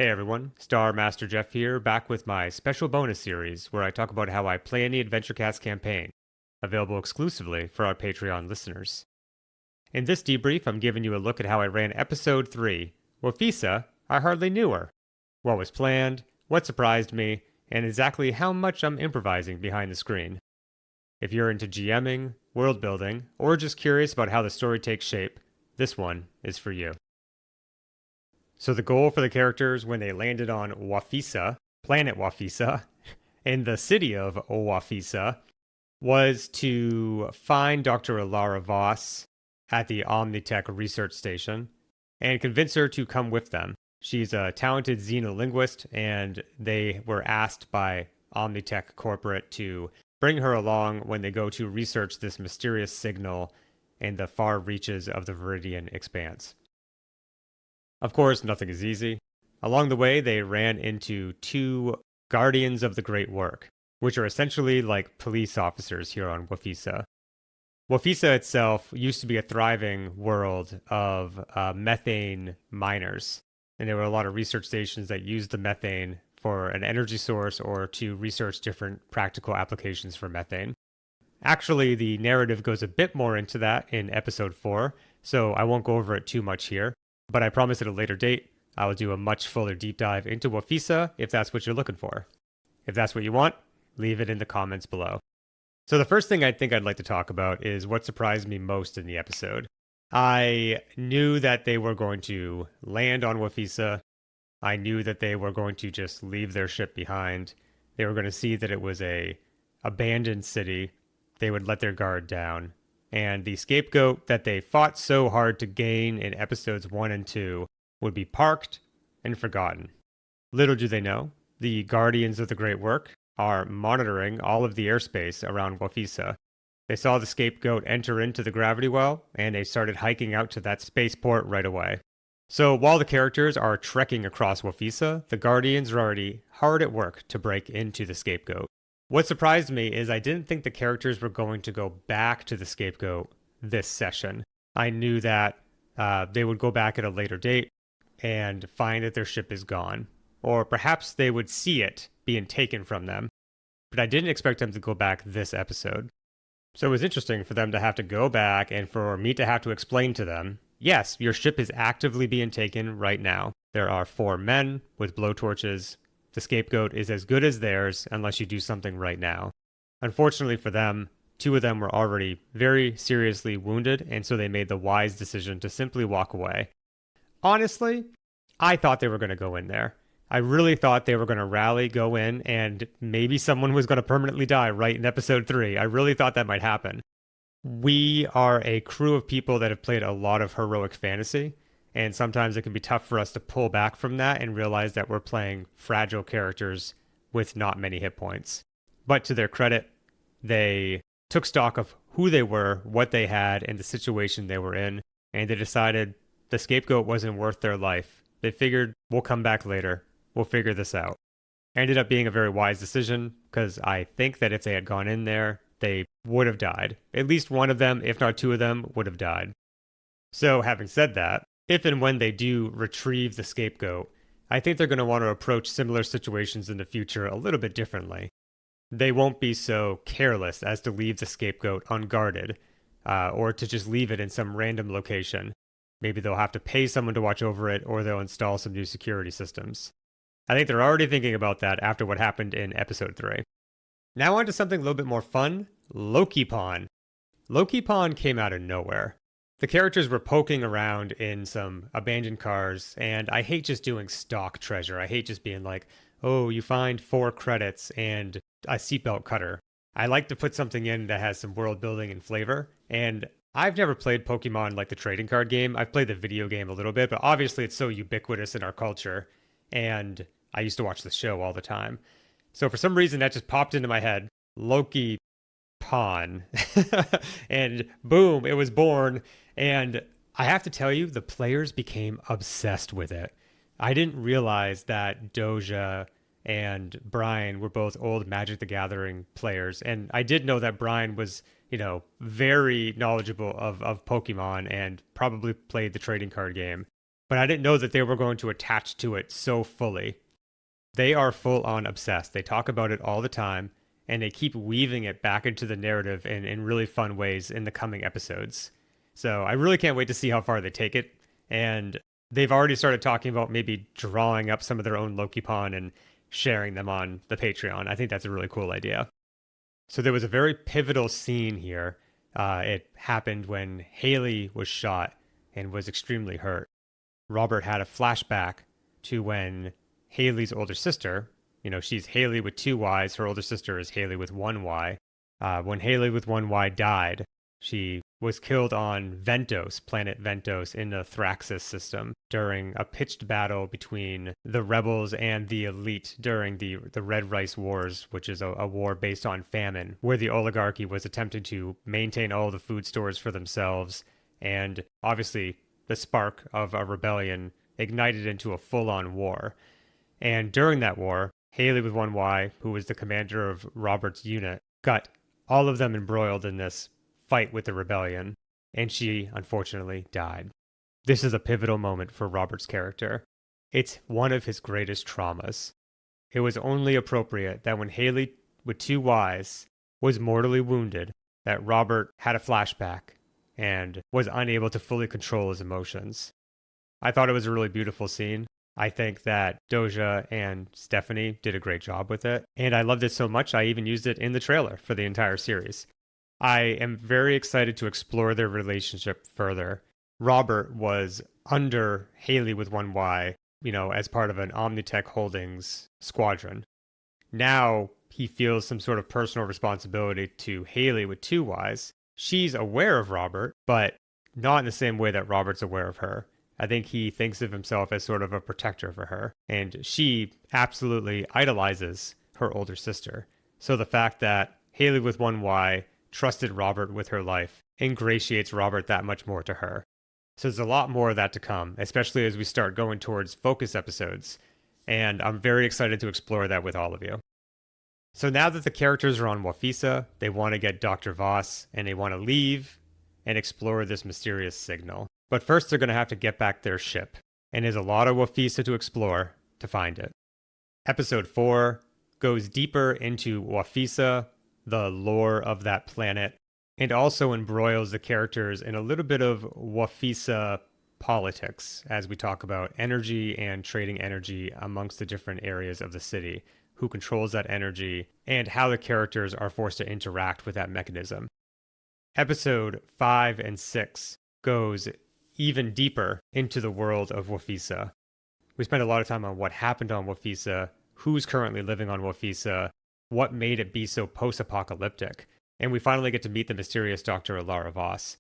Hey everyone, Star Master Jeff here, back with my special bonus series where I talk about how I play in the Adventurecast campaign, available exclusively for our Patreon listeners. In this debrief, I'm giving you a look at how I ran Episode 3, Wafisa, I Hardly Knew Her, what was planned, what surprised me, and exactly how much I'm improvising behind the screen. If you're into GMing, world building, or just curious about how the story takes shape, this one is for you. So the goal for the characters when they landed on Wafisa, planet Wafisa, in the city of Wafisa, was to find Dr. Alara Voss at the Omnitech research station and convince her to come with them. She's a talented xenolinguist, and they were asked by Omnitech Corporate to bring her along when they go to research this mysterious signal in the far reaches of the Viridian Expanse. Of course, nothing is easy. Along the way, they ran into two Guardians of the Great Work, which are essentially like police officers here on Wafisa. Wafisa itself used to be a thriving world of methane miners, and there were a lot of research stations that used the methane for an energy source or to research different practical applications for methane. Actually, the narrative goes a bit more into that in Episode 4, so I won't go over it too much here. But I promise at a later date, I will do a much fuller deep dive into Wafisa if that's what you're looking for. If that's what you want, leave it in the comments below. So the first thing I think I'd like to talk about is what surprised me most in the episode. I knew that they were going to land on Wafisa. I knew that they were going to just leave their ship behind. They were going to see that it was a abandoned city. They would let their guard down. And the scapegoat that they fought so hard to gain in episodes 1 and 2 would be parked and forgotten. Little do they know, the Guardians of the Great Work are monitoring all of the airspace around Wafisa. They saw the scapegoat enter into the gravity well, and they started hiking out to that spaceport right away. So while the characters are trekking across Wafisa, the Guardians are already hard at work to break into the scapegoat. What surprised me is I didn't think the characters were going to go back to the scapegoat this session. I knew that they would go back at a later date and find that their ship is gone. Or perhaps they would see it being taken from them. But I didn't expect them to go back this episode. So it was interesting for them to have to go back and for me to have to explain to them, yes, your ship is actively being taken right now. There are 4 men with blowtorches. The scapegoat is as good as theirs unless you do something right now. Unfortunately for them, 2 of them were already very seriously wounded, and so they made the wise decision to simply walk away. Honestly, I thought they were going to go in there. I really thought they were going to rally, go in, and maybe someone was going to permanently die right in episode 3. I really thought that might happen. We are a crew of people that have played a lot of heroic fantasy, and sometimes it can be tough for us to pull back from that and realize that we're playing fragile characters with not many hit points. But to their credit, they took stock of who they were, what they had, and the situation they were in, and they decided the scapegoat wasn't worth their life. They figured, we'll come back later. We'll figure this out. Ended up being a very wise decision, because I think that if they had gone in there, they would have died. At least one of them, if not 2 of them, would have died. So having said that, if and when they do retrieve the scapegoat, I think they're going to want to approach similar situations in the future a little bit differently. They won't be so careless as to leave the scapegoat unguarded, or to just leave it in some random location. Maybe they'll have to pay someone to watch over it, or they'll install some new security systems. I think they're already thinking about that after what happened in episode 3. Now on to something a little bit more fun, Lokipon. Lokipon came out of nowhere. The characters were poking around in some abandoned cars, and I hate just doing stock treasure. I hate just being like, oh, you find 4 credits and a seatbelt cutter. I like to put something in that has some world building and flavor, and I've never played Pokemon like the trading card game. I've played the video game a little bit, but obviously it's so ubiquitous in our culture, and I used to watch the show all the time. So for some reason that just popped into my head, Lokipon. And boom, it was born. And I have to tell you, the players became obsessed with it. I didn't realize that Doja and Brian were both old Magic the Gathering players. And I did know that Brian was, very knowledgeable of Pokemon and probably played the trading card game. but I didn't know that they were going to attach to it so fully. They are full on obsessed. They talk about it all the time, and they keep weaving it back into the narrative in really fun ways in the coming episodes. So I really can't wait to see how far they take it. And they've already started talking about maybe drawing up some of their own Lokipon and sharing them on the Patreon. I think that's a really cool idea. So there was a very pivotal scene here. It happened when Haleyy was shot and was extremely hurt. Robert had a flashback to when Haley's older sister, she's Haleyy with 2 Ys, her older sister is Haleyy with 1 Y. When Haleyy with 1 Y died, she was killed on Ventos, planet Ventos, in the Thraxis system during a pitched battle between the rebels and the elite during the Red Rice Wars, which is a war based on famine, where the oligarchy was attempting to maintain all the food stores for themselves. And obviously, the spark of a rebellion ignited into a full-on war. And during that war, Haleyy with 1 Y, who was the commander of Robert's unit, got all of them embroiled in this fight with the rebellion, and she unfortunately died. This is a pivotal moment for Robert's character. It's one of his greatest traumas. It was only appropriate that when Haleyy with 2 Ys was mortally wounded, that Robert had a flashback and was unable to fully control his emotions. I thought it was a really beautiful scene. I think that Doja and Stephanie did a great job with it, and I loved it so much I even used it in the trailer for the entire series. I am very excited to explore their relationship further. Robert was under Haleyy with 1 Y, as part of an Omnitech Holdings squadron. Now he feels some sort of personal responsibility to Haleyy with 2 Ys. She's aware of Robert, but not in the same way that Robert's aware of her. I think he thinks of himself as sort of a protector for her, and she absolutely idolizes her older sister. So the fact that Haleyy with 1 Y trusted Robert with her life ingratiates Robert that much more to her. So there's a lot more of that to come, especially as we start going towards focus episodes, and I'm very excited to explore that with all of you. So now that the characters are on Wafisa, they want to get Dr. Voss, and they want to leave and explore this mysterious signal. But first they're going to have to get back their ship, and there's a lot of Wafisa to explore to find it. Episode 4 goes deeper into Wafisa, the lore of that planet, and also embroils the characters in a little bit of Wafisa politics as we talk about energy and trading energy amongst the different areas of the city, who controls that energy, and how the characters are forced to interact with that mechanism. Episode 5 and 6 goes even deeper into the world of Wafisa. We spend a lot of time on what happened on Wafisa, who's currently living on Wafisa, what made it be so post-apocalyptic, and we finally get to meet the mysterious Dr. Alara Voss.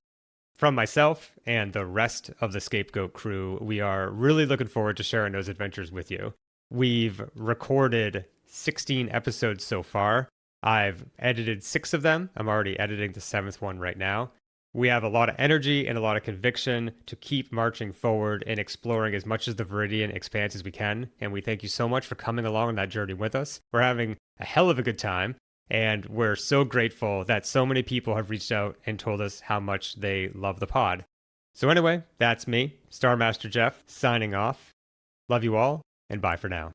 From myself and the rest of the Scapegoat crew, we are really looking forward to sharing those adventures with you. We've recorded 16 episodes so far. I've edited 6 of them. I'm already editing the 7th one right now. We have a lot of energy and a lot of conviction to keep marching forward and exploring as much of the Viridian expanse as we can, and we thank you so much for coming along on that journey with us. We're having a hell of a good time, and we're so grateful that so many people have reached out and told us how much they love the pod. So anyway, that's me, Star Master Jeff, signing off. Love you all, and bye for now.